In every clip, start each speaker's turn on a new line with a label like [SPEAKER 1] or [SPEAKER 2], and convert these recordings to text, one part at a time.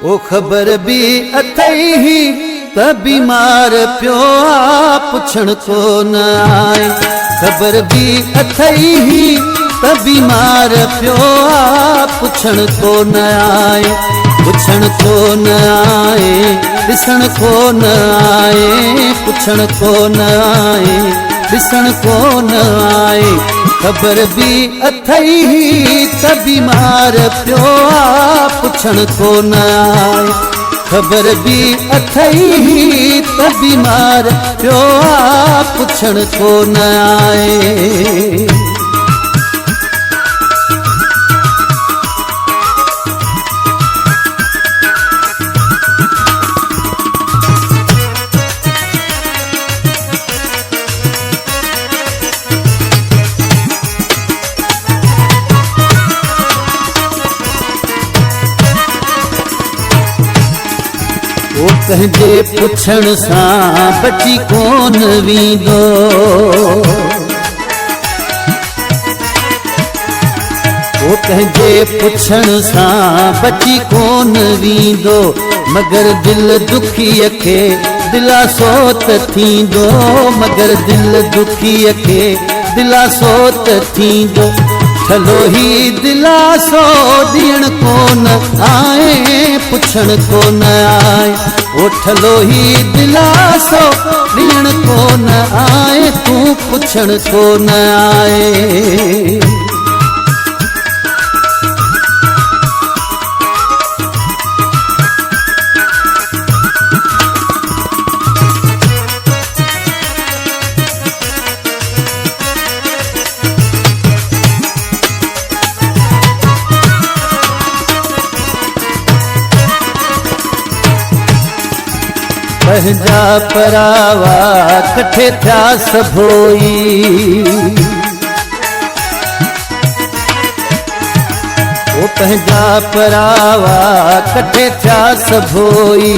[SPEAKER 1] ओ ख़बर भी अथई ही त बीमार पियो आ पुछण को न आए। ख़बर भी अथई ही त बीमार पियो आ पुछण को न आए। पुछण को न आए, ॾिसण को न आए, पुछण को न आए, ॾिसण को न आए। ख़बर भी अथई ही त बीमार पियो आ पुछण को न आए। ख़बर भी अथई ही त बीमार पियो आ पुछण को न आए। ओ कहजे पुछण सां बची कोन वींदो। ओ कहजे पुछण सां बची कोन वींदो। मगर दिल दुखीअ खे दिलासो त थींदो। मगर दिल दुखीअ खे दिलासो त थींदो। छलो ही दिलासो ॾियण कोन आए, पुछण कोन आए। ओ छलो ही दिलासो ॾियण कोन आए, तूं पुछण कोन आए। पंहिंजा परावा कठे थिया सभोई। ओ पंहिंजा परावा कठे थिया सभोई।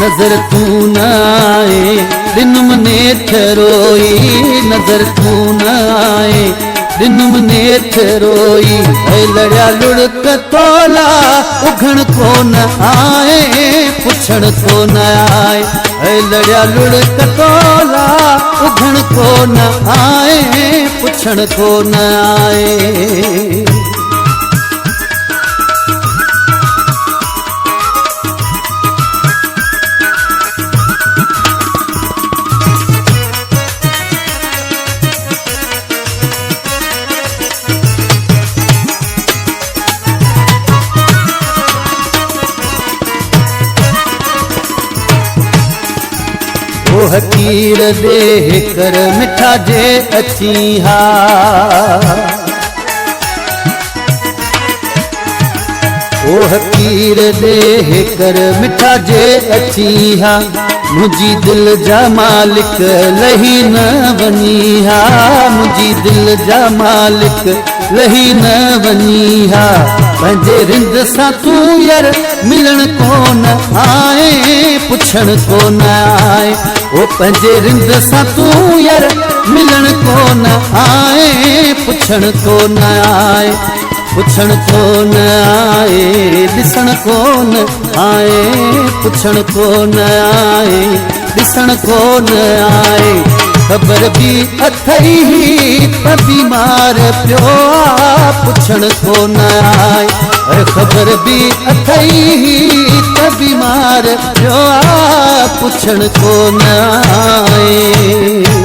[SPEAKER 1] नज़र तूं न आए, ॾिनुम नेठ रोई। नज़र तूं न आए, ॾिनुम नेठ रोई। लड़िया लुड़क तोला उघण कोन आए, पुछण कोन आए। लड़िया लुड़क तोला उघण कोन आए, पुछण कोन आए। ओ हकीर देह कर मिठा जे अची हा। ओ हकीर देह कर मिठा जे अची हा। मुझी दिल जा मालिक लही न वनी हा। मुझी दिल जा मालिक लही न वनी हा। पंहिंजे रिंद सां तूं यार मिलण कोन आए, पुछण कोन आए। ओ पंहिंजे रिंद सां तूं यार मिलण कोन आए, पुछण कोन आए। पुछण कोन आए, ॾिसण कोन आए, पुछण कोन आए, ॾिसण कोन आए। ख़बर भी अथई ही त बीमार पियो आ पुछण कोन आए। ख़बर भी अथई ही त बीमार पियो आ पुछण कोन आए।